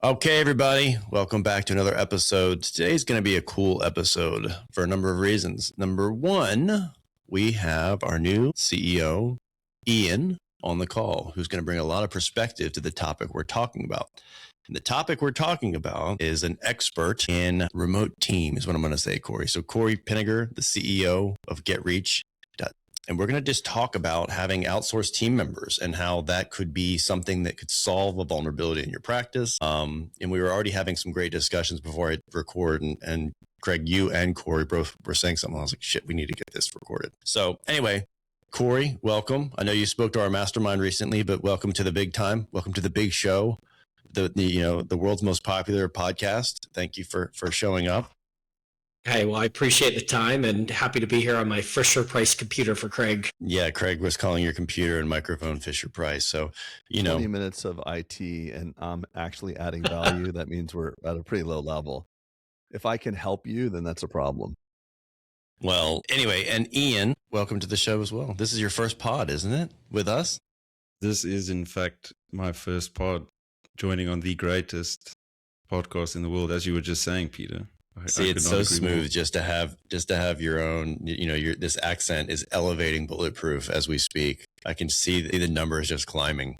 Okay, everybody, welcome back to another episode. Today's going to be a cool episode for a number of reasons. Number one, we have our new CEO, Ian, on the call, who's going to bring a lot of perspective to the topic we're talking about. And the topic we're talking about is an expert in remote team, is what I'm going to say, Cory. So Cory Pinegar, the CEO of GetReach. And we're going to just talk about having outsourced team members and how that could be something that could solve a vulnerability in your practice. And we were already having some great discussions before I record. And Craig, you and Cory both were saying something. I was like, shit, we need to get this recorded. So anyway, Cory, welcome. I know you spoke to our mastermind recently, but welcome to the big time. Welcome to the big show, the world's most popular podcast. Thank you for showing up. Hey, well, I appreciate the time and happy to be here on my Fisher-Price computer for Craig. Yeah, Craig was calling your computer and microphone Fisher-Price. So, 20 minutes of IT and I'm actually adding value. That means we're at a pretty low level. If I can help you, then that's a problem. Well, anyway, and Ian, welcome to the show as well. This is your first pod, isn't it, with us? This is, in fact, my first pod, joining on the greatest podcast in the world, as you were just saying, Peter. See, it's so smooth just to have your own, this accent is elevating Bulletproof as we speak. I can see the numbers just climbing.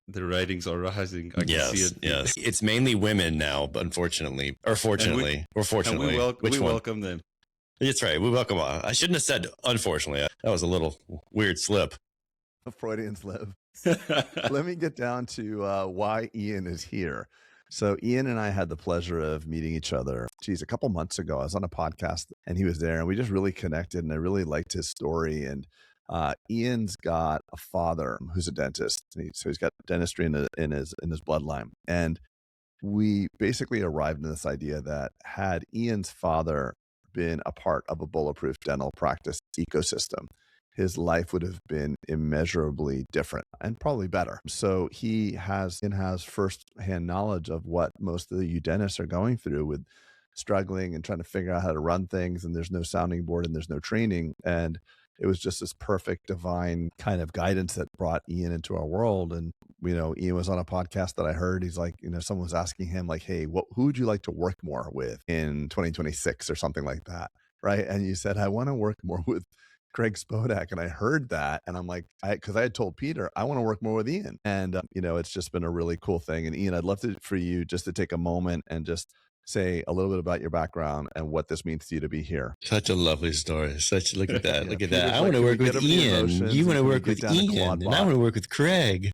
The ratings are rising. I can see it. Yes. It's mainly women now, unfortunately, or fortunately, fortunately. We welcome them. That's right. We welcome. I shouldn't have said unfortunately. That was a little weird slip. A Freudian slip. Let me get down to why Ian is here. So Ian and I had the pleasure of meeting each other, a couple months ago. I was on a podcast and he was there and we just really connected and I really liked his story. And Ian's got a father who's a dentist. So he's got dentistry in his bloodline. And we basically arrived in this idea that had Ian's father been a part of a bulletproof dental practice ecosystem, his life would have been immeasurably different and probably better. So he has firsthand knowledge of what most of you dentists are going through with struggling and trying to figure out how to run things. And there's no sounding board and there's no training. And it was just this perfect divine kind of guidance that brought Ian into our world. And, Ian was on a podcast that I heard. He's like, someone was asking him like, hey, who would you like to work more with in 2026 or something like that? Right. And you said, I want to work more with Craig Spodak. And I heard that and I'm like, because I had told Peter, I want to work more with Ian. And, it's just been a really cool thing. And Ian, I'd love for you just to take a moment and just say a little bit about your background and what this means to you to be here. Such a lovely story. Look at that. Look at that. I want to work with Ian. You want to work with Ian. And I want to work with Craig.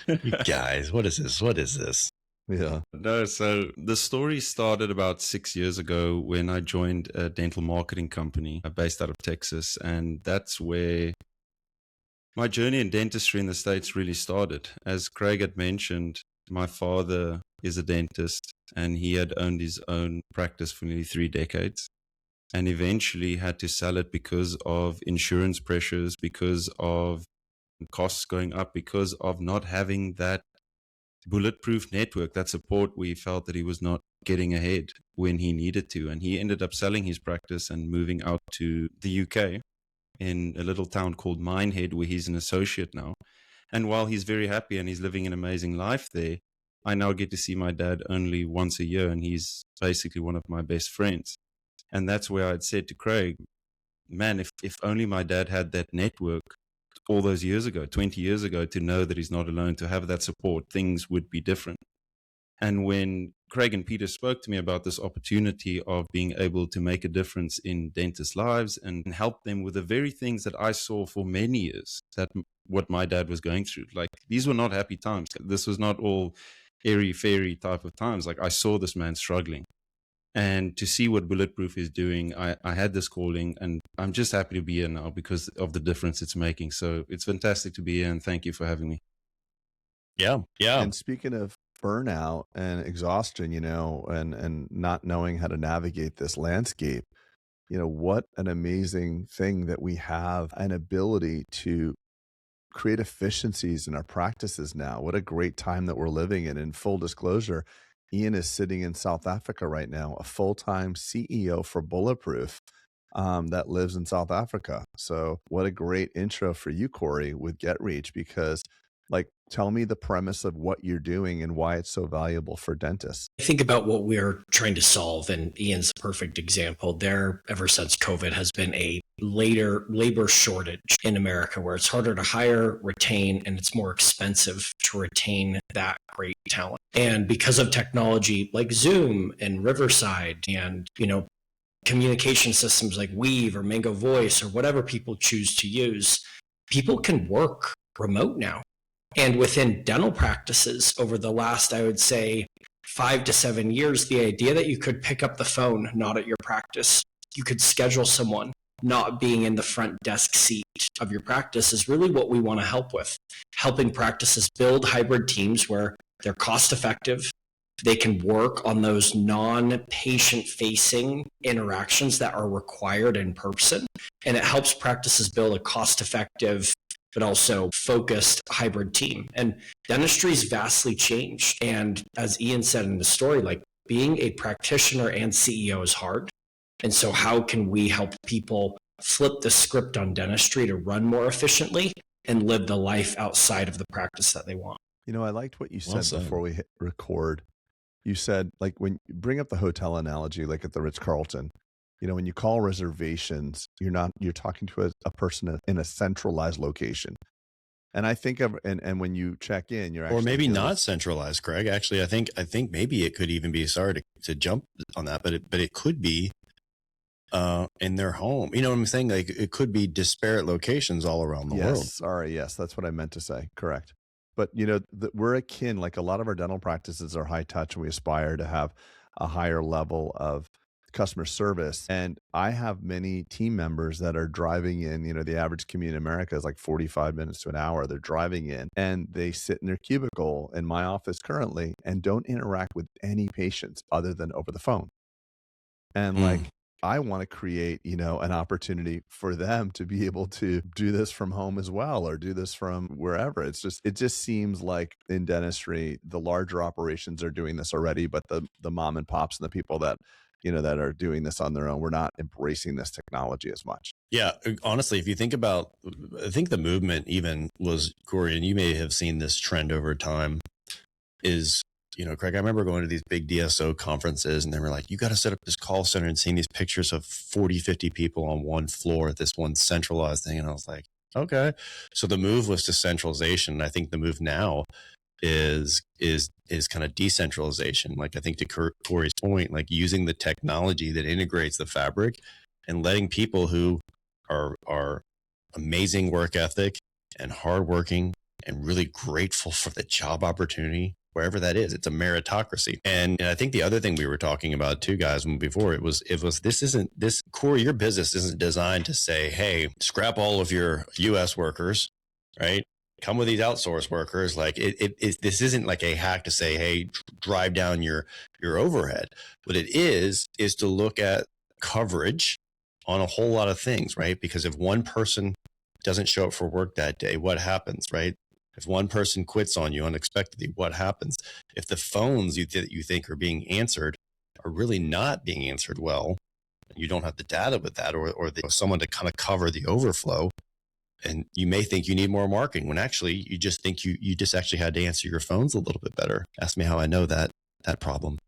You guys, what is this? Yeah. No, so the story started about 6 years ago when I joined a dental marketing company based out of Texas. And that's where my journey in dentistry in the States really started. As Craig had mentioned, my father is a dentist and he had owned his own practice for nearly 3 decades and eventually had to sell it because of insurance pressures, because of costs going up, because of not having that bulletproof network, that support. We felt that he was not getting ahead when he needed to. And he ended up selling his practice and moving out to the UK in a little town called Minehead, where he's an associate now. And while he's very happy and he's living an amazing life there, I now get to see my dad only once a year, and he's basically one of my best friends. And that's where I'd said to Craig, man, if only my dad had that network all those years ago, 20 years ago, to know that he's not alone, to have that support, things would be different. And when Craig and Peter spoke to me about this opportunity of being able to make a difference in dentists' lives and help them with the very things that I saw for many years, that what my dad was going through, like these were not happy times. This was not all airy-fairy type of times. Like I saw this man struggling. And to see what Bulletproof is doing, I had this calling, and I'm just happy to be here now because of the difference it's making. So it's fantastic to be here, and thank you for having me. Yeah. And speaking of burnout and exhaustion, and not knowing how to navigate this landscape, what an amazing thing that we have an ability to create efficiencies in our practices now. What a great time that we're living in. In full disclosure, Ian is sitting in South Africa right now, a full-time CEO for Bulletproof that lives in South Africa. So what a great intro for you, Cory, with GetReach, because Like, tell me the premise of what you're doing and why it's so valuable for dentists. Think about what we're trying to solve, and Ian's a perfect example. There, ever since COVID, has been a labor shortage in America where it's harder to hire, retain, and it's more expensive to retain that great talent. And because of technology like Zoom and Riverside and, communication systems like Weave or Mango Voice or whatever people choose to use, people can work remote now. And within dental practices over the last, I would say, 5 to 7 years, the idea that you could pick up the phone, not at your practice, you could schedule someone not being in the front desk seat of your practice is really what we want to help with. Helping practices build hybrid teams where they're cost effective. They can work on those non-patient facing interactions that are required in person. And it helps practices build a cost effective but also focused hybrid team. And dentistry's vastly changed. And as Ian said in the story, like being a practitioner and CEO is hard. And so how can we help people flip the script on dentistry to run more efficiently and live the life outside of the practice that they want? I liked what you said before we hit record. You said, like, when you bring up the hotel analogy, like at the Ritz-Carlton, when you call reservations, you're talking to a person in a centralized location. And I think and when you check in, you're actually, or maybe not centralized, Craig. Actually, I think maybe it could even be, sorry to jump on that, but it could be in their home. You know what I'm saying? Like it could be disparate locations all around the world. Sorry. Yes. That's what I meant to say. Correct. But we're akin, like a lot of our dental practices are high touch and we aspire to have a higher level of customer service. And I have many team members that are driving in, the average commute in America is like 45 minutes to an hour. They're driving in and they sit in their cubicle in my office currently and don't interact with any patients other than over the phone. And like, I want to create, an opportunity for them to be able to do this from home as well, or do this from wherever. It just seems like in dentistry, the larger operations are doing this already, but the mom and pops and the people that that are doing this on their own, we're not embracing this technology as much. Yeah. Honestly, if you think about, I think the movement even was, Cory, and you may have seen this trend over time, is, Craig, I remember going to these big DSO conferences and they were like, you got to set up this call center, and seeing these pictures of 40, 50 people on one floor at this one centralized thing. And I was like, okay. So the move was to centralization. I think the move now is kind of decentralization. Like I think to Cory's point, like using the technology that integrates the fabric and letting people who are amazing work ethic and hardworking and really grateful for the job opportunity, wherever that is, it's a meritocracy. And I think the other thing we were talking about too, guys, before it was this, Cory, your business isn't designed to say, hey, scrap all of your US workers, right? Come with these outsourced workers. Like this isn't like a hack to say, hey, drive down your overhead. What it is to look at coverage on a whole lot of things, right? Because if one person doesn't show up for work that day, what happens, right? If one person quits on you unexpectedly, what happens? If the phones you think are being answered are really not being answered well, and you don't have the data with that, or someone to kind of cover the overflow, and you may think you need more marketing when actually you just think you just actually had to answer your phones a little bit better. Ask me how I know that problem.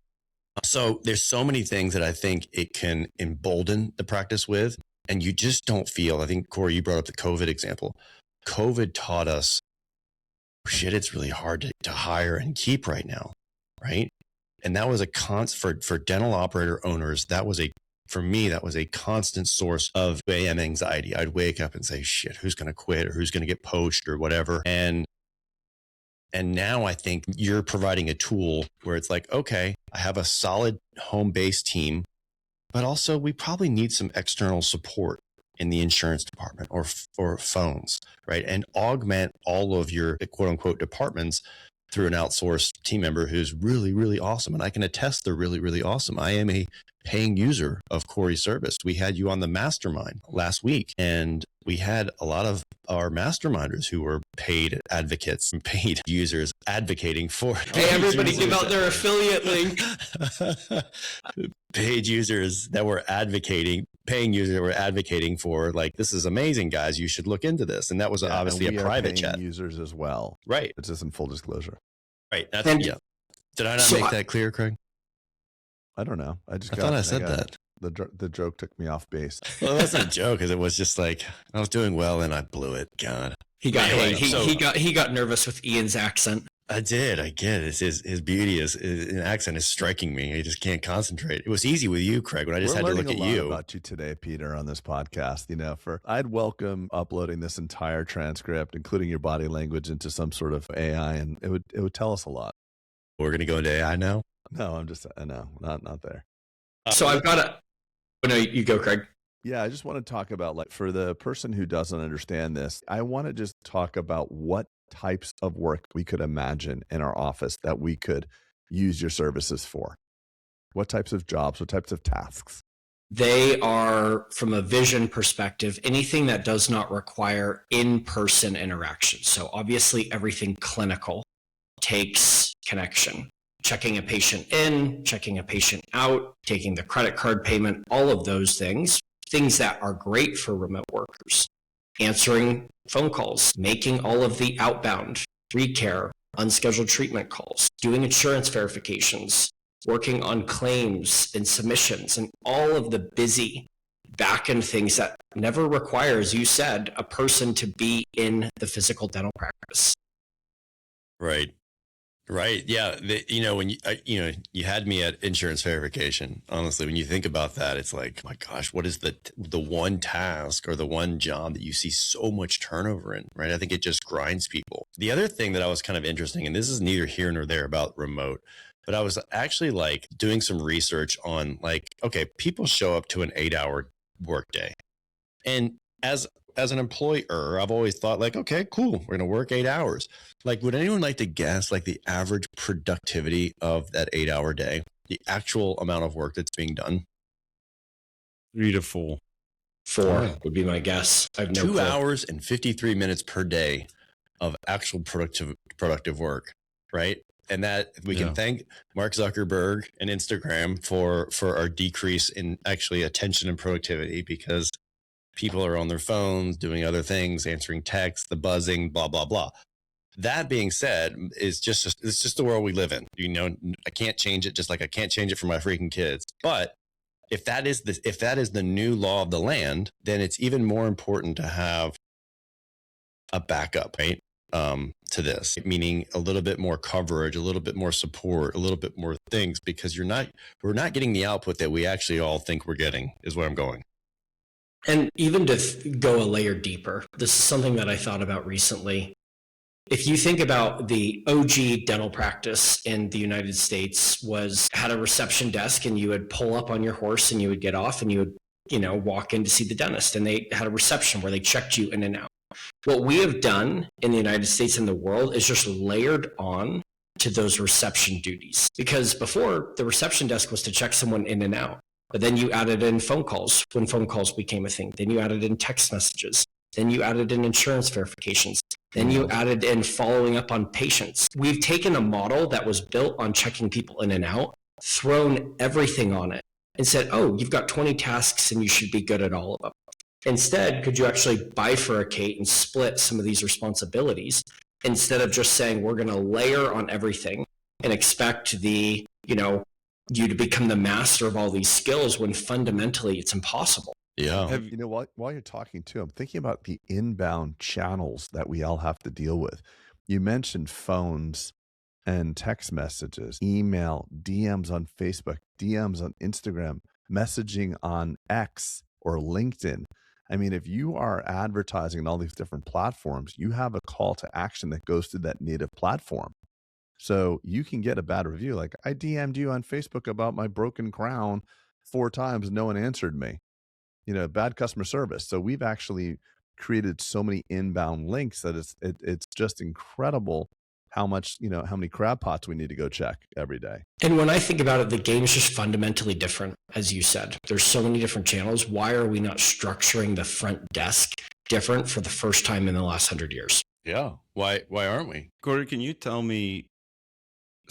So there's so many things that I think it can embolden the practice with, and you just don't feel. I think, Cory, you brought up the COVID example. COVID taught us, shit, it's really hard to hire and keep right now, right? And that was a for dental operator owners. For me, that was a constant source of AM anxiety. I'd wake up and say, shit, who's going to quit or who's going to get poached or whatever. And now I think you're providing a tool where it's like, okay, I have a solid home-based team, but also we probably need some external support in the insurance department or phones, right? And augment all of your quote unquote departments through an outsourced team member who's really, really awesome. And I can attest they're really, really awesome. I am a paying user of Cory's service. We had you on the mastermind last week, and we had a lot of our masterminders who were paid advocates and paid users advocating for. Hey, everybody give out their affiliate link. Paid users that were advocating paying users that were advocating for like, this is amazing, guys. You should look into this. And that was obviously a private chat. Users as well. Right. It's just in full disclosure. Right. That's, yeah. Did I not make that clear, Craig? I don't know. I thought I said that. The joke took me off base. Well, it wasn't a joke, because it was just like I was doing well and I blew it. God, he got nervous with Ian's accent. I did. I get it. His beauty his accent is striking me. He just can't concentrate. It was easy with you, Craig, when I just had to look at you. About you today, Peter, on this podcast. I'd welcome uploading this entire transcript, including your body language, into some sort of AI, and it would tell us a lot. We're going to go into AI now. No, not there. So I've got a. Oh, no, you go, Craig. Yeah, I just want to talk about, like, for the person who doesn't understand this, I want to just talk about what types of work we could imagine in our office that we could use your services for. What types of jobs, what types of tasks? They are, from a vision perspective, anything that does not require in-person interaction. So obviously everything clinical takes connection. Checking a patient in, checking a patient out, taking the credit card payment, all of those things that are great for remote workers. Answering phone calls, making all of the outbound, recare, unscheduled treatment calls, doing insurance verifications, working on claims and submissions, and all of the busy back-end things that never require, as you said, a person to be in the physical dental practice. Right. Right. Yeah. When you had me at insurance verification, honestly, when you think about that, it's like, oh my gosh, what is the one task or the one job that you see so much turnover in, right? I think it just grinds people. The other thing that I was kind of interesting, and this is neither here nor there about remote, but I was actually like doing some research on like, okay, people show up to an 8-hour workday. And as an employer, I've always thought like, okay, cool, we're going to work 8 hours. Like, would anyone like to guess like the average productivity of that 8-hour day, the actual amount of work that's being done? 3 to 4. 4 would be my guess. I have no 2 clue. hours and 53 minutes per day of actual productive work, right? And that we can thank Mark Zuckerberg and Instagram for our decrease in actually attention and productivity, because people are on their phones doing other things, answering texts, the buzzing, blah, blah, blah. That being said, it's just the world we live in. I can't change it, just like I can't change it for my freaking kids. But if that is the new law of the land, then it's even more important to have a backup, right? To this, meaning a little bit more coverage, a little bit more support, a little bit more things, because we're not getting the output that we actually all think we're getting, is where I'm going. And even to go a layer deeper, this is something that I thought about recently. If you think about the OG dental practice in the United States had a reception desk, and you would pull up on your horse and you would get off and you would, walk in to see the dentist, and they had a reception where they checked you in and out. What we have done in the United States and the world is just layered on to those reception duties. Because before, the reception desk was to check someone in and out. But then you added in phone calls when phone calls became a thing. Then you added in text messages. Then you added in insurance verifications. Then you added in following up on patients. We've taken a model that was built on checking people in and out, thrown everything on it, and said, oh, you've got 20 tasks and you should be good at all of them. Instead, could you actually bifurcate and split some of these responsibilities, instead of just saying we're going to layer on everything and expect you to become the master of all these skills, when fundamentally it's impossible. Yeah. While you're talking too, I'm thinking about the inbound channels that we all have to deal with. You mentioned phones and text messages, email, DMs on Facebook, DMs on Instagram, messaging on X or LinkedIn. I mean, if you are advertising on all these different platforms, you have a call to action that goes to that native platform. So you can get a bad review. Like, I DM'd you on Facebook about my broken crown 4 times. No one answered me. Bad customer service. So we've actually created so many inbound links that it's just incredible how many crab pots we need to go check every day. And when I think about it, the game is just fundamentally different, as you said. There's so many different channels. Why are we not structuring the front desk different for the first time in the last 100 years? Yeah. Why aren't we? Cory, can you tell me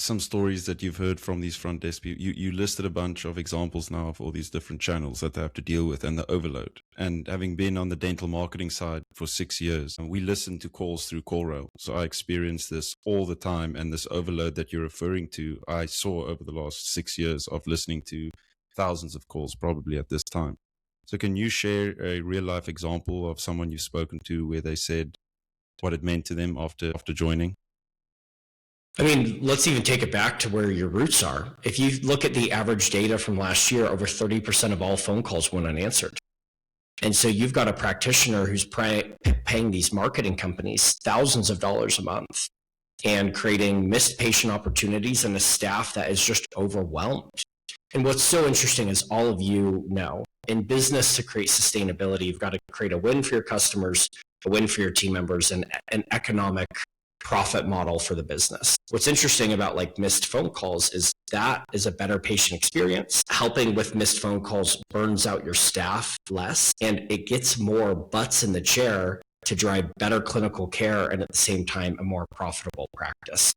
some stories that you've heard from these front desk people. You listed a bunch of examples now of all these different channels that they have to deal with and the overload. And having been on the dental marketing side for 6 years, we listen to calls through CallRail. So I experience this all the time. And this overload that you're referring to, I saw over the last 6 years of listening to thousands of calls probably at this time. So can you share a real life example of someone you've spoken to where they said what it meant to them after joining? I mean, let's even take it back to where your roots are. If you look at the average data from last year, over 30% of all phone calls went unanswered. And so you've got a practitioner who's paying these marketing companies thousands of dollars a month and creating missed patient opportunities and a staff that is just overwhelmed. And what's so interesting is all of you know, in business, to create sustainability, you've got to create a win for your customers, a win for your team members, and an economic profit model for the business. What's interesting about like missed phone calls is that is a better patient experience. Helping with missed phone calls burns out your staff less, and it gets more butts in the chair to drive better clinical care and at the same time a more profitable practice.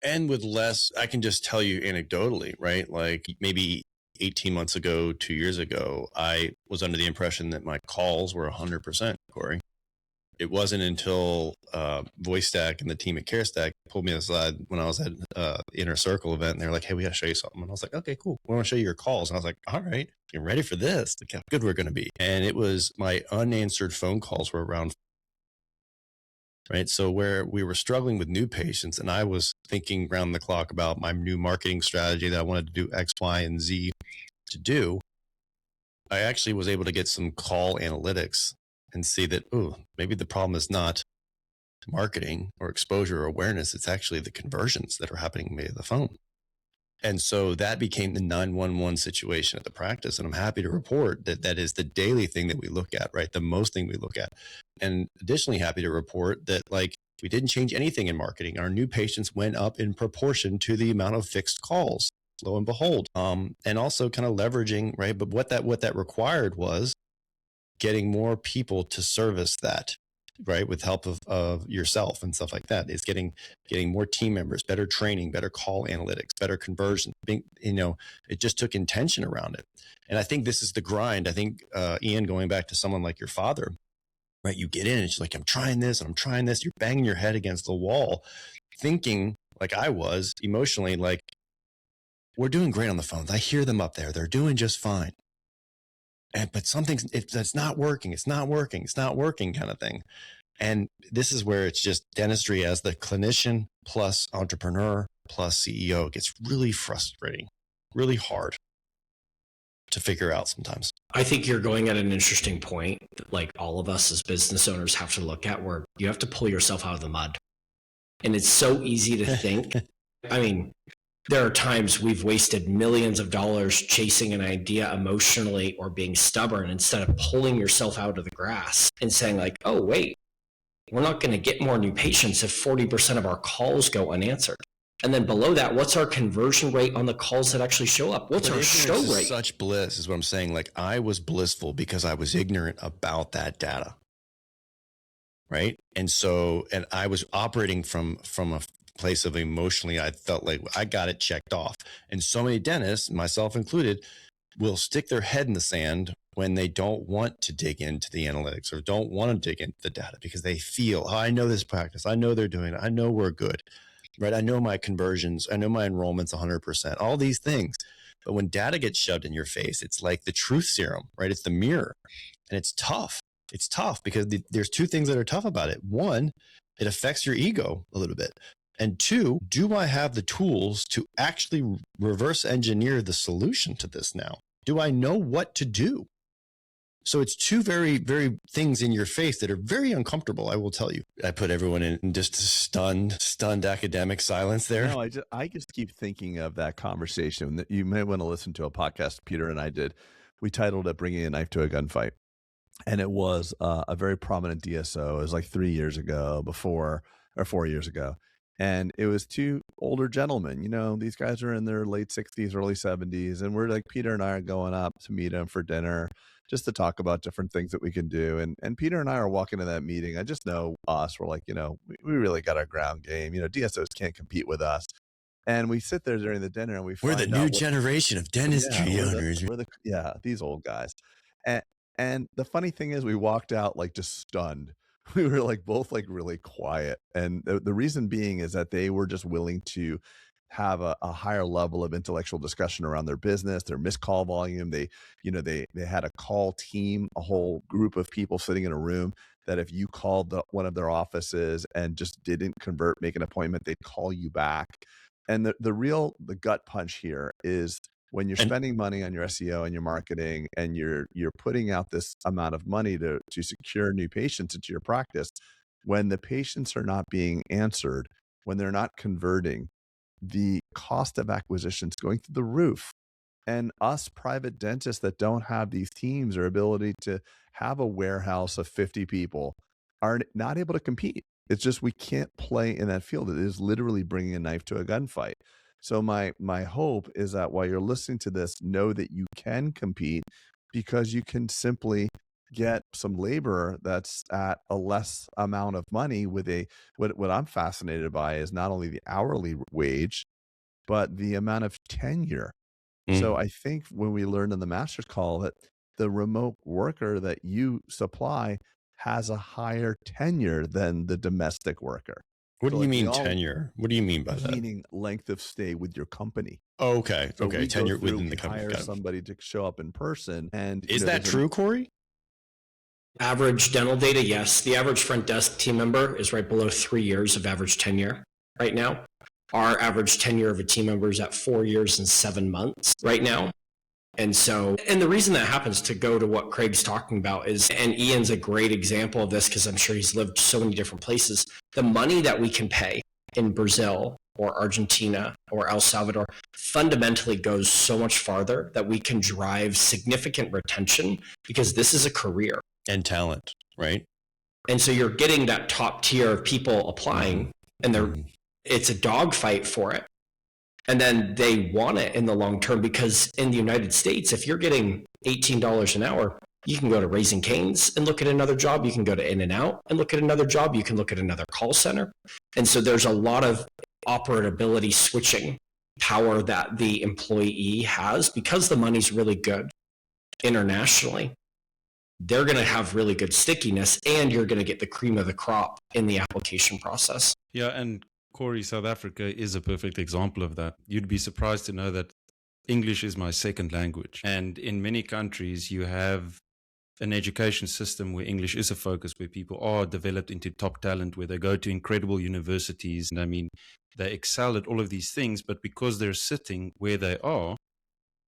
And with less, I can just tell you anecdotally, right? Like maybe 18 months ago, 2 years ago, I was under the impression that my calls were 100%, Cory. It wasn't until VoiceStack and the team at CareStack pulled me aside when I was at Inner Circle event, and they're like, "Hey, we got to show you something." And I was like, "Okay, cool. We want to show you your calls." And I was like, "All right, get ready for this. Look how good we're going to be." And it was my unanswered phone calls were around, right? So where we were struggling with new patients, and I was thinking around the clock about my new marketing strategy that I wanted to do X, Y, and Z to do, I actually was able to get some call analytics and see that, oh, maybe the problem is not marketing or exposure or awareness. It's actually the conversions that are happening via the phone. And so that became the 911 situation at the practice. And I'm happy to report that that is the daily thing that we look at, right? The most thing we look at. And additionally happy to report that like we didn't change anything in marketing. Our new patients went up in proportion to the amount of fixed calls, lo and behold. And also kind of leveraging, right? But what that required was getting more people to service that, right? With help of yourself and stuff like that. It's getting more team members, better training, better call analytics, better conversion. It just took intention around it. And I think this is the grind. I think, Ian, going back to someone like your father, right? You get in and it's like, I'm trying this and I'm trying this. You're banging your head against the wall, thinking like I was emotionally, like, we're doing great on the phones. I hear them up there. They're doing just fine. But it's not working. It's not working. It's not working kind of thing. And this is where it's just dentistry as the clinician plus entrepreneur plus CEO gets really frustrating, really hard to figure out sometimes. I think you're going at an interesting point that like all of us as business owners have to look at, where you have to pull yourself out of the mud. And it's so easy to think, I mean, there are times we've wasted millions of dollars chasing an idea emotionally or being stubborn instead of pulling yourself out of the grass and saying like, oh, wait, we're not going to get more new patients if 40% of our calls go unanswered. And then below that, what's our conversion rate on the calls that actually show up? What's our show rate? Such bliss is what I'm saying. Like I was blissful because I was ignorant about that data. Right. And I was operating from a place of emotionally, I felt like I got it checked off. And so many dentists, myself included, will stick their head in the sand when they don't want to dig into the analytics or don't want to dig into the data because they feel, oh, I know this practice. I know they're doing it. I know we're good, right? I know my conversions. I know my enrollment's 100%, all these things. But when data gets shoved in your face, it's like the truth serum, right? It's the mirror, and it's tough. It's tough because there's two things that are tough about it. One, it affects your ego a little bit. And two, do I have the tools to actually reverse engineer the solution to this now? Do I know what to do? So it's two very, very things in your face that are very uncomfortable, I will tell you. I put everyone in just stunned academic silence there. No, I just keep thinking of that conversation that you may want to listen to a podcast Peter and I did. We titled it Bringing a Knife to a Gunfight. And it was a very prominent DSO. It was like 4 years ago. And it was two older gentlemen. You know, these guys are in their late 60s, early 70s. And we're like, Peter and I are going up to meet them for dinner just to talk about different things that we can do. And Peter and I are walking to that meeting. I just know us. We're like, we really got our ground game. DSOs can't compete with us. And we sit there during the dinner and we We're find the new generation of dentistry owners. these old guys. And the funny thing is we walked out like just stunned. We were like both like really quiet. And the reason being is that they were just willing to have a higher level of intellectual discussion around their business, their missed call volume. They had a call team, a whole group of people sitting in a room that if you called one of their offices and just didn't convert, make an appointment, they'd call you back. And the gut punch here is when you're spending money on your SEO and your marketing and you're putting out this amount of money to secure new patients into your practice, when the patients are not being answered, when they're not converting, the cost of acquisition is going through the roof. And us private dentists that don't have these teams or ability to have a warehouse of 50 people are not able to compete. It's just we can't play in that field. It is literally bringing a knife to a gunfight. So my hope is that while you're listening to this, know that you can compete because you can simply get some labor that's at a less amount of money with what I'm fascinated by is not only the hourly wage, but the amount of tenure. So I think when we learned in the master's call that the remote worker that you supply has a higher tenure than the domestic worker. What do you mean tenure? What do you mean by that? Meaning length of stay with your company. Oh, okay. So okay. Tenure within the company. Hire somebody to show up in person. And is that true, Cory? Average dental data, yes. The average front desk team member is right below 3 years of average tenure right now. Our average tenure of a team member is at 4 years and 7 months right now. And the reason that happens, to go to what Craig's talking about, is, and Ian's a great example of this because I'm sure he's lived so many different places, the money that we can pay in Brazil or Argentina or El Salvador fundamentally goes so much farther that we can drive significant retention because this is a career. And talent, right? And so you're getting that top tier of people applying, and it's a dogfight for it. And then they want it in the long term because in the United States, if you're getting $18 an hour, you can go to Raising Cane's and look at another job. You can go to In-N-Out and look at another job. You can look at another call center. And so there's a lot of operability switching power that the employee has because the money's really good internationally. They're going to have really good stickiness, and you're going to get the cream of the crop in the application process. Yeah, and Cory, South Africa is a perfect example of that. You'd be surprised to know that English is my second language. And in many countries, you have an education system where English is a focus, where people are developed into top talent, where they go to incredible universities. And I mean, they excel at all of these things, but because they're sitting where they are,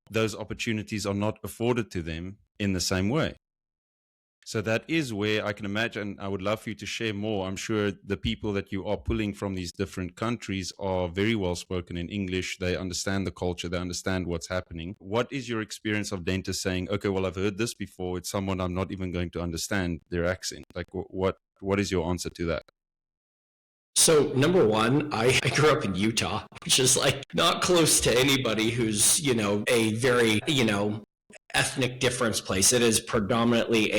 those opportunities are not afforded to them in the same way. So that is where I can imagine, I would love for you to share more. I'm sure the people that you are pulling from these different countries are very well spoken in English. They understand the culture. They understand what's happening. What is your experience of dentists saying, okay, well, I've heard this before. It's someone I'm not even going to understand their accent. Like, what is your answer to that? So number one, I grew up in Utah, which is like not close to anybody who's, a very, ethnic difference place. It is predominantly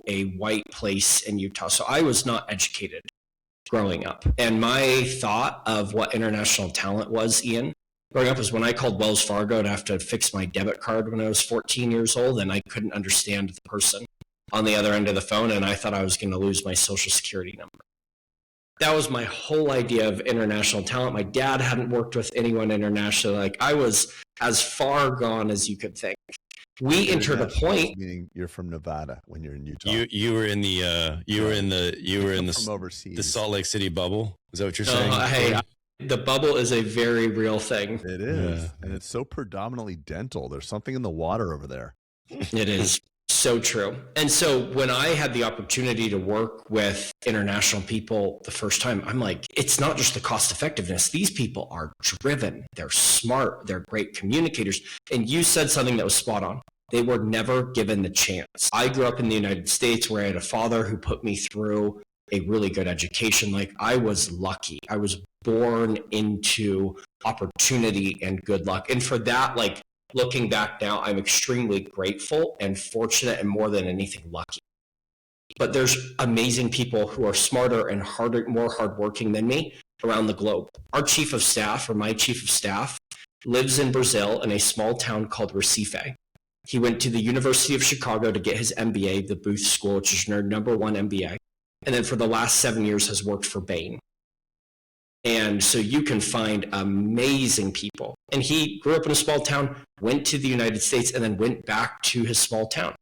a white place in Utah. So I was not educated growing up. And my thought of what international talent was, Ian, growing up, was when I called Wells Fargo to have to fix my debit card when I was 14 years old, and I couldn't understand the person on the other end of the phone, and I thought I was going to lose my social security number. That was my whole idea of international talent. My dad hadn't worked with anyone internationally. Like, I was as far gone as you could think. We entered a point. Meaning you're from Nevada when you're in Utah. You were in the from overseas. The Salt Lake City bubble. Is that what you're saying? Hey, the bubble is a very real thing. It is, and it's so predominantly dental. There's something in the water over there. It is so true. And so when I had the opportunity to work with international people the first time, I'm like, it's not just the cost effectiveness. These people are driven. They're smart. They're great communicators. And you said something that was spot on. They were never given the chance. I grew up in the United States where I had a father who put me through a really good education. Like, I was lucky. I was born into opportunity and good luck. And for that, like, looking back now, I'm extremely grateful and fortunate, and more than anything, lucky. But there's amazing people who are smarter and harder, more hardworking than me, around the globe. Our chief of staff, or my chief of staff, lives in Brazil in a small town called Recife. He went to the University of Chicago to get his MBA, the Booth School, which is their #1 MBA. And then for the last 7 years has worked for Bain. And so you can find amazing people. And he grew up in a small town, went to the United States, and then went back to his small town.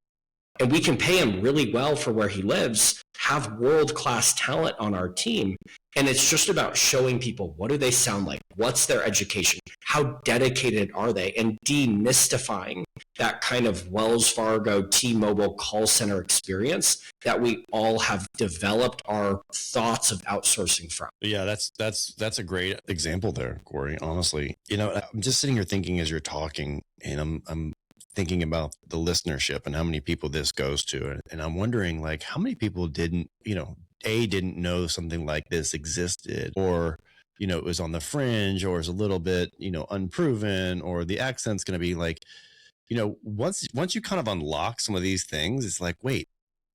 And we can pay him really well for where he lives, have world-class talent on our team. And it's just about showing people, what do they sound like? What's their education? How dedicated are they? And demystifying that kind of Wells Fargo, T-Mobile call center experience that we all have developed our thoughts of outsourcing from. Yeah, that's a great example there, Cory. Honestly, I'm just sitting here thinking as you're talking, and I'm thinking about the listenership and how many people this goes to. And I'm wondering, like, how many people didn't know something like this existed, or, it was on the fringe, or is a little bit, unproven, or the accent's going to be like, once you kind of unlock some of these things, it's like, wait,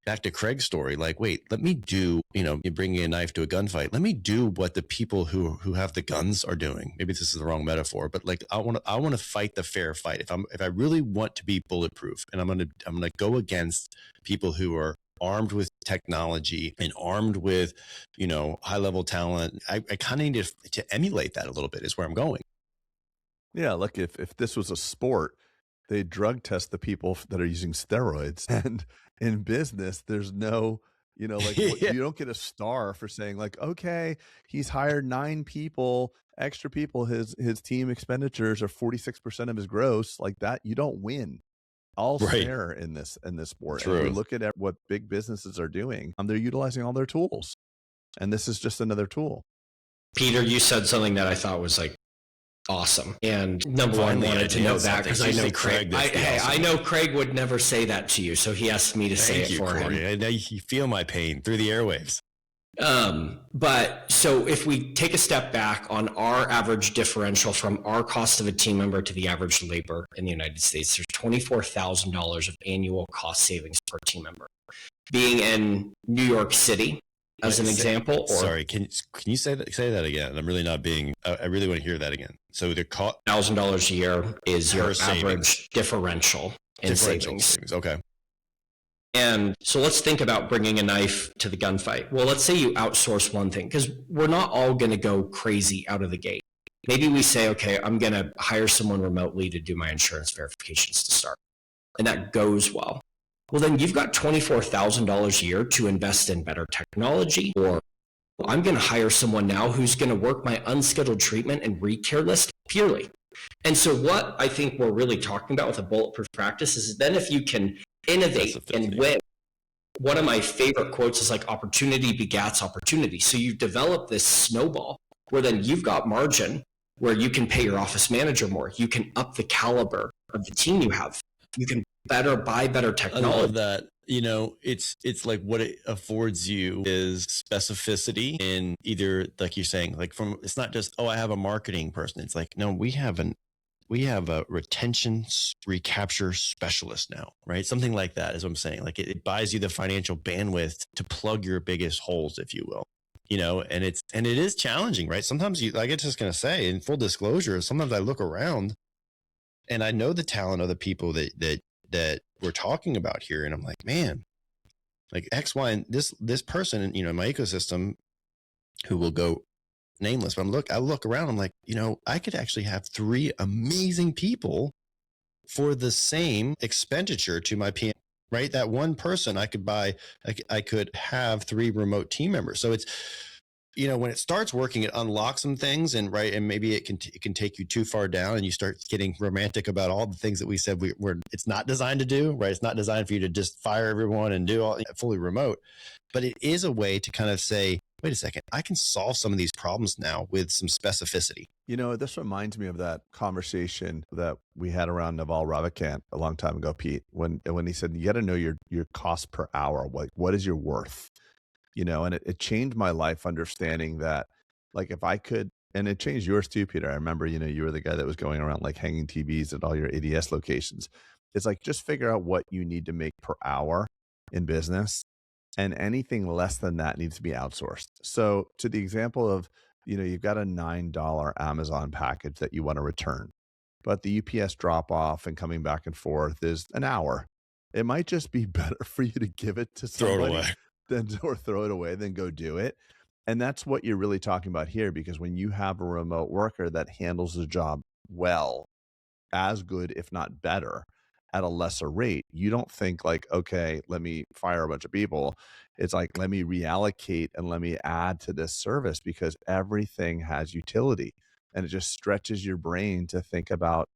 back to Craig's story, like, wait, let me do, you're bringing a knife to a gunfight. Let me do what the people who have the guns are doing. Maybe this is the wrong metaphor, but like, I want to fight the fair fight. If I really want to be bulletproof, and I'm going to go against people who are armed with technology and armed with, high level talent, I kind of need to emulate that a little bit is where I'm going. Yeah. Look, if this was a sport, they drug test the people that are using steroids, and in business, there's no, like Yeah. you don't get a star for saying like, okay, he's hired 9 people, extra people. His team expenditures are 46% of his gross. Like that, you don't win. All Right. fair in this sport. True. And we look at what big businesses are doing. They're utilizing all their tools, and this is just another tool. Peter, you said something that I thought was like awesome. And number one, Finally, wanted to know that because I know Usually Craig. does the awesome. I know Craig would never say that to you, so he asked me to say Thank it you, for Cory. him. I know you feel my pain through the airwaves. But so if we take a step back on our average differential from our cost of a team member to the average labor in the United States, there's $24,000 of annual cost savings per team member. Being in New York City, as an example, or sorry, can you say that again? I'm really not being. I really want to hear that again. So the cost $1,000 a year is your savings. Average differential in savings. Okay. And so let's think about bringing a knife to the gunfight. Well, let's say you outsource one thing, because we're not all going to go crazy out of the gate. Maybe we say, okay, I'm going to hire someone remotely to do my insurance verifications to start. And that goes well. Well, then you've got $24,000 a year to invest in better technology, or I'm going to hire someone now who's going to work my unscheduled treatment and recare list purely. And so what I think we're really talking about with a bulletproof practice is then if you can innovate and win. One of my favorite quotes is like, opportunity begats opportunity. So you develop this snowball where then you've got margin where you can pay your office manager more. You can up the caliber of the team you have. You can buy better technology. I love that. It's like what it affords you is specificity in either, like you're saying, like it's not just, I have a marketing person. It's like, no, we have a retention recapture specialist now, right? Something like that is what I'm saying. Like it buys you the financial bandwidth to plug your biggest holes, if you will, and it is challenging, right? Sometimes I get just going to say, in full disclosure, sometimes I look around and I know the talent of the people that we're talking about here. And I'm like, man, like X, Y, and this person, in my ecosystem who will go nameless, but I look around, I'm like, I could actually have 3 amazing people for the same expenditure to my PM, right? That one person I could have 3 remote team members. So it's, when it starts working, it unlocks some things, and maybe it can take you too far down, and you start getting romantic about all the things that we said it's not designed to do, right? It's not designed for you to just fire everyone and do all fully remote, but it is a way to kind of say, wait a second, I can solve some of these problems now with some specificity. This reminds me of that conversation that we had around Naval Ravikant a long time ago, Pete, when he said, you got to know your cost per hour. What is your worth? And it changed my life understanding that, like, if I could, and it changed yours too, Peter. I remember, you were the guy that was going around like hanging TVs at all your ADS locations. It's like, just figure out what you need to make per hour in business, and anything less than that needs to be outsourced. So to the example of you've got a $9 Amazon package that you want to return, but the UPS drop off and coming back and forth is an hour. It might just be better for you to give it to Throw it somebody away. or throw it away than go do it. And that's what you're really talking about here, because when you have a remote worker that handles the job well, as good, if not better, at a lesser rate, you don't think like, okay, let me fire a bunch of people. It's like, let me reallocate and let me add to this service, because everything has utility, and it just stretches your brain to think about,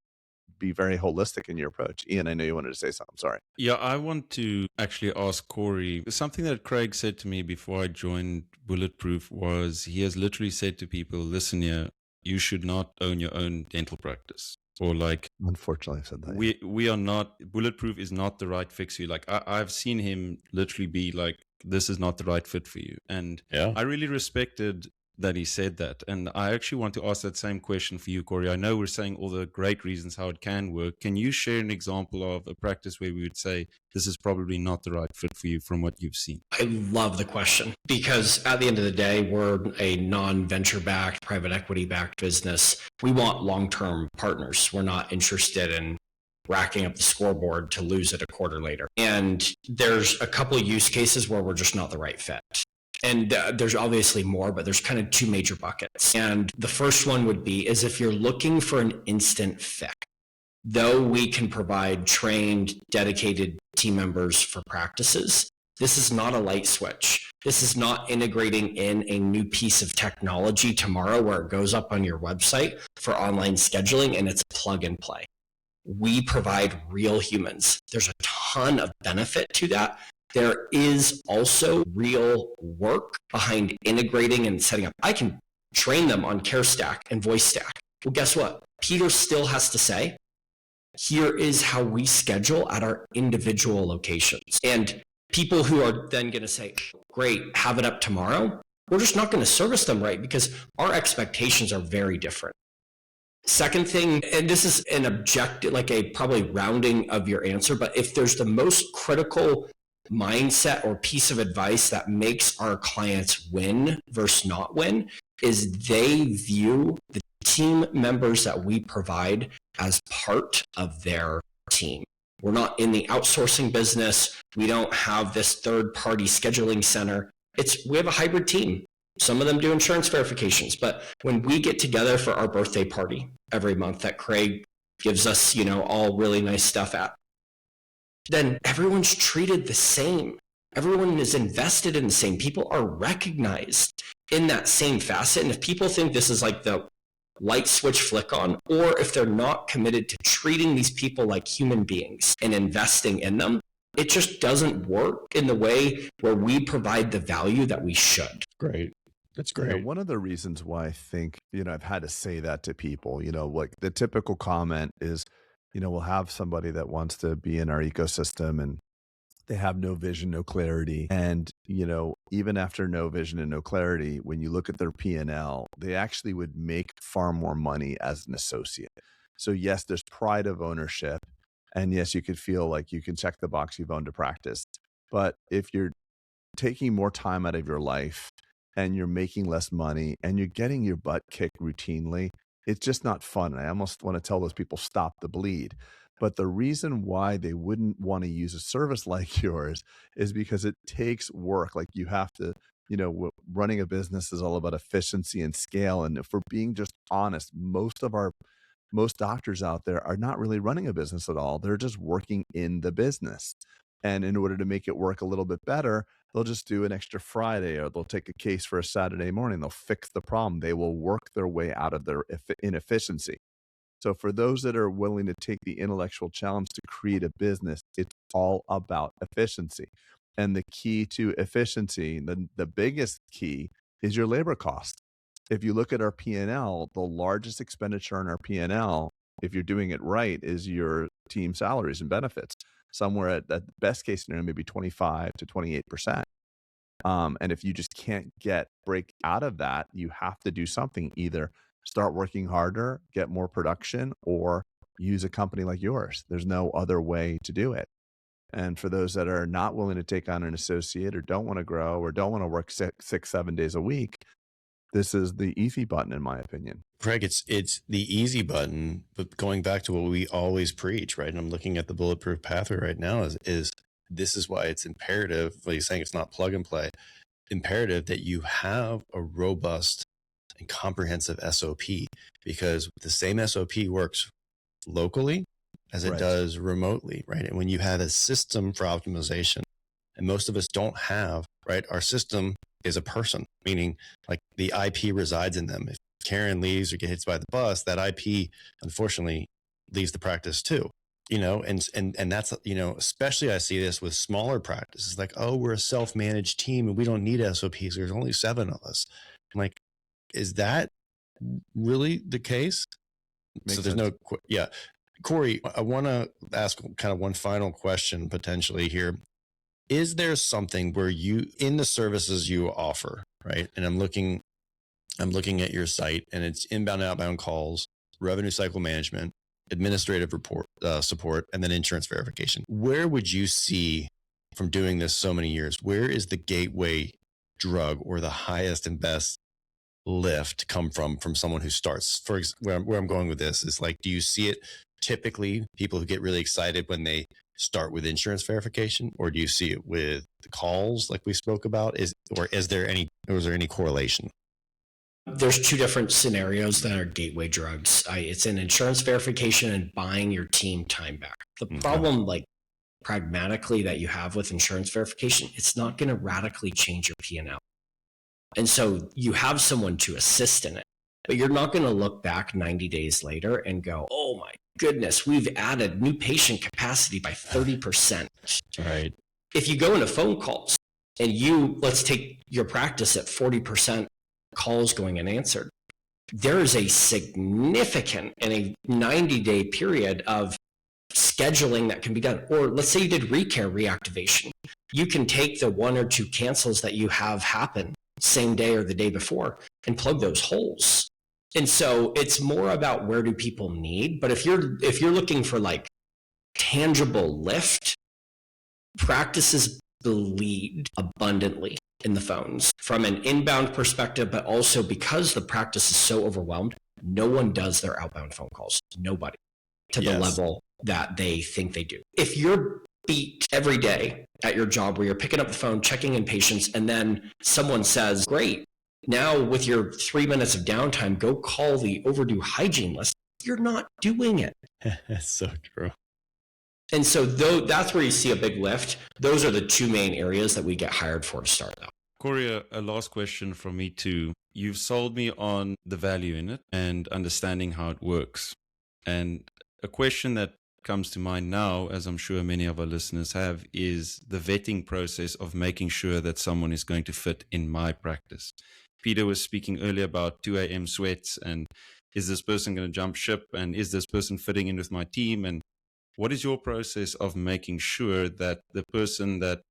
be very holistic in your approach. Ian, I know you wanted to say something. Sorry. Yeah, I want to actually ask Cory something that Craig said to me before I joined Bulletproof. Was he has literally said to people, listen here, you should not own your own dental practice. Or like, Unfortunately, I've said that. we are not, Bulletproof is not the right fix for you. Like I've seen him literally be like, this is not the right fit for you. And Yeah. I really respected that he said that. And I actually want to ask that same question for you, Cory. I know we're saying all the great reasons how it can work. Can you share an example of a practice where we would say this is probably not the right fit for you from what you've seen? I love the question, because at the end of the day, we're a non-venture backed, private equity backed business. We want long-term partners. We're not interested in racking up the scoreboard to lose it a quarter later. And there's a couple of use cases where we're just not the right fit. And there's obviously more, but there's kind of two major buckets. And the first one would be is if you're looking for an instant fix, though we can provide trained, dedicated team members for practices, this is not a light switch. This is not integrating in a new piece of technology tomorrow where it goes up on your website for online scheduling and it's plug and play. We provide real humans. There's a ton of benefit to that. There is also real work behind integrating and setting up. I can train them on CareStack and VoiceStack. Well, guess what? Peter still has to say, here is how we schedule at our individual locations. And people who are then going to say, great, have it up tomorrow, we're just not going to service them right because our expectations are very different. Second thing, and this is an objective, like a probably rounding of your answer, but if there's the most critical mindset or piece of advice that makes our clients win versus not win, is they view the team members that we provide as part of their team. We're not in the outsourcing business. We don't have this third-party scheduling center. We have a hybrid team. Some of them do insurance verifications, but when we get together for our birthday party every month that Craig gives us, all really nice stuff at, then everyone's treated the same. Everyone is invested in the same. People are recognized in that same facet. And if people think this is like the light switch flick on, or if they're not committed to treating these people like human beings and investing in them, it just doesn't work in the way where we provide the value that we should. Great. That's great. Yeah, one of the reasons why I think, I've had to say that to people, like the typical comment is, we'll have somebody that wants to be in our ecosystem and they have no vision, no clarity. And, even after no vision and no clarity, when you look at their P&L, they actually would make far more money as an associate. So yes, there's pride of ownership. And yes, you could feel like you can check the box, you've owned a practice. But if you're taking more time out of your life and you're making less money and you're getting your butt kicked routinely, it's just not fun. And I almost want to tell those people, stop the bleed. But the reason why they wouldn't want to use a service like yours is because it takes work. Like you have to, running a business is all about efficiency and scale. And if we're being just honest, most doctors out there are not really running a business at all. They're just working in the business. And in order to make it work a little bit better, they'll just do an extra Friday, or they'll take a case for a Saturday morning. They'll fix the problem. They will work their way out of their inefficiency. So for those that are willing to take the intellectual challenge to create a business, it's all about efficiency. And the key to efficiency, the biggest key, is your labor cost. If you look at our P&L, the largest expenditure on our P&L, if you're doing it right, is your team salaries and benefits. Somewhere at that best case scenario, maybe 25 to 28%. And if you just can't break out of that, you have to do something, either start working harder, get more production, or use a company like yours. There's no other way to do it. And for those that are not willing to take on an associate, or don't want to grow, or don't want to work 6, 7 days a week, This is the easy button, in my opinion. Craig, it's the easy button, but going back to what we always preach, right? And I'm looking at the bulletproof pathway right now is this is why it's imperative. Well, you're saying it's not plug and play, imperative that you have a robust and comprehensive SOP, because the same SOP works locally as it does remotely, right? And when you have a system for optimization, and most of us don't have, right? Our system is a person, meaning like the IP resides in them. If Karen leaves or gets hit by the bus, that IP unfortunately leaves the practice too. And that's, especially I see this with smaller practices, like, oh, we're a self-managed team and we don't need SOPs. There's only 7 of us. I'm like, is that really the case? Makes there's sense. Cory, I want to ask kind of one final question potentially here. Is there something where you, in the services you offer, right? And I'm looking at your site, and it's inbound and outbound calls, revenue cycle management, administrative support, and then insurance verification. Where would you see, from doing this so many years, where is the gateway drug or the highest and best lift come from someone who starts? Where I'm going with this is, like, do you see it typically people who get really excited when they start with insurance verification, or do you see it with the calls like we spoke about? Is there any correlation? There's 2 different scenarios that are gateway drugs. It's an insurance verification and buying your team time back. The problem, like pragmatically, that you have with insurance verification, it's not going to radically change your P&L. And so you have someone to assist in it, but you're not going to look back 90 days later and go, oh my goodness, we've added new patient capacity by 30%. Right. If you go into phone calls and let's take your practice at 40% calls going unanswered, there is a significant and a 90-day period of scheduling that can be done. Or let's say you did recare reactivation. You can take the 1 or 2 cancels that you have happen same day or the day before and plug those holes. And so it's more about where do people need. But if you're looking for like tangible lift, practices bleed abundantly in the phones from an inbound perspective, but also because the practice is so overwhelmed, no one does their outbound phone calls. Nobody, to the level that they think they do. If you're beat every day at your job where you're picking up the phone, checking in patients, and then someone says, great, now with your 3 minutes of downtime, go call the overdue hygiene list, you're not doing it. That's so true. And so that's where you see a big lift. Those are the 2 main areas that we get hired for to start out. Cory, a last question from me too. You've sold me on the value in it and understanding how it works. And a question that comes to mind now, as I'm sure many of our listeners have, is the vetting process of making sure that someone is going to fit in my practice. Peter was speaking earlier about 2 a.m. sweats, and is this person going to jump ship, and is this person fitting in with my team? And what is your process of making sure that the person that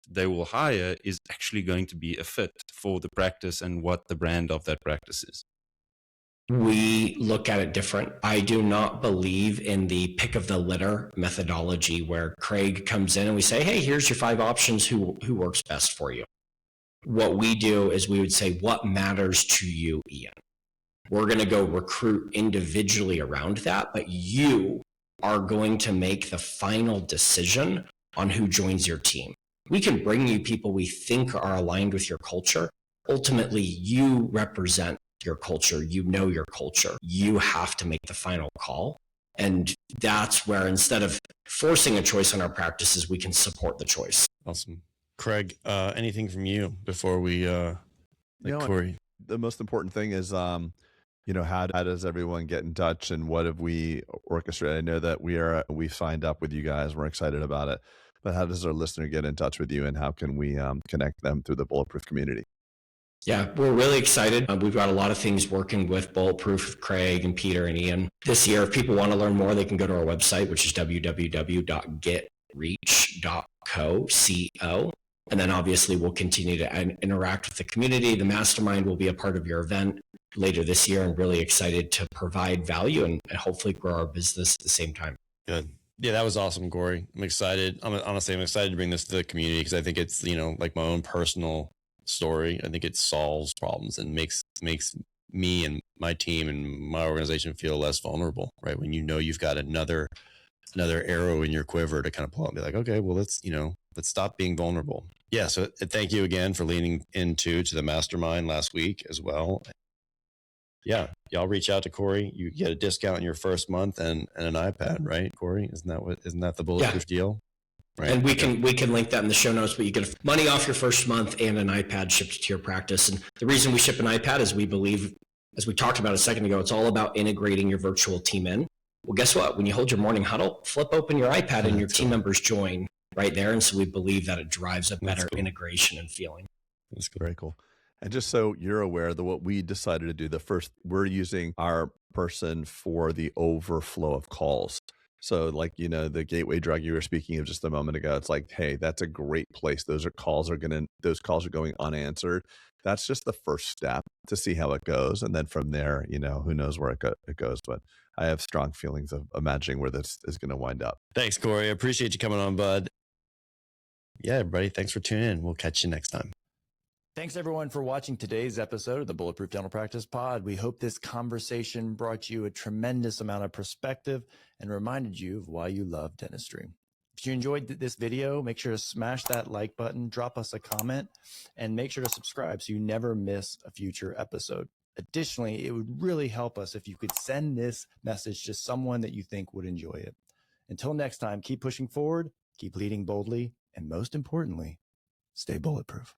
they will hire is actually going to be a fit for the practice and what the brand of that practice is? We look at it different. I do not believe in the pick of the litter methodology where Craig comes in and we say, hey, here's your 5 options, who works best for you. What we do is we would say, what matters to you, Ian? We're going to go recruit individually around that, but you are going to make the final decision on who joins your team. We can bring you people we think are aligned with your culture. Ultimately, you represent your culture. You know your culture. You have to make the final call. And that's where, instead of forcing a choice on our practices, we can support the choice. Awesome. Craig, anything from you before we Cory? The most important thing is how does everyone get in touch, and what have we orchestrated? I know that we signed up with you guys. We're excited about it. But how does our listener get in touch with you, and how can we connect them through the Bulletproof community? Yeah, we're really excited. We've got a lot of things working with Bulletproof, with Craig and Peter and Ian this year. If people want to learn more, they can go to our website, which is www.getreach.co. And then obviously we'll continue to interact with the community. The mastermind will be a part of your event later this year. I'm really excited to provide value and hopefully grow our business at the same time. Good. Yeah, that was awesome, Cory. I'm excited. I'm excited to bring this to the community because I think it's, like my own personal story. I think it solves problems and makes me and my team and my organization feel less vulnerable, right? When you know you've got another arrow in your quiver to kind of pull out and be like, okay, well, let's stop being vulnerable. Yeah. So thank you again for leaning into the mastermind last week as well. Yeah. Y'all reach out to Cory. You get a discount in your first month and an iPad, right, Cory? Isn't that the bulletproof deal? Right. And we can link that in the show notes, but you get money off your first month and an iPad shipped to your practice. And the reason we ship an iPad is we believe, as we talked about a second ago, it's all about integrating your virtual team in. Well, guess what? When you hold your morning huddle, flip open your iPad and your team members join right there. And so we believe that it drives a better integration and feeling. That's very cool. And just so you're aware that what we decided to do, we're using our person for the overflow of calls. So like, the gateway drug you were speaking of just a moment ago, it's like, hey, that's a great place. Those calls are going unanswered. That's just the first step to see how it goes. And then from there, who knows where it goes. But I have strong feelings of imagining where this is going to wind up. Thanks, Cory. I appreciate you coming on, bud. Yeah, everybody, thanks for tuning in. We'll catch you next time. Thanks, everyone, for watching today's episode of the Bulletproof Dental Practice Pod. We hope this conversation brought you a tremendous amount of perspective and reminded you of why you love dentistry. If you enjoyed this video, make sure to smash that like button, drop us a comment, and make sure to subscribe so you never miss a future episode. Additionally, it would really help us if you could send this message to someone that you think would enjoy it. Until next time, keep pushing forward, keep leading boldly, and most importantly, stay bulletproof.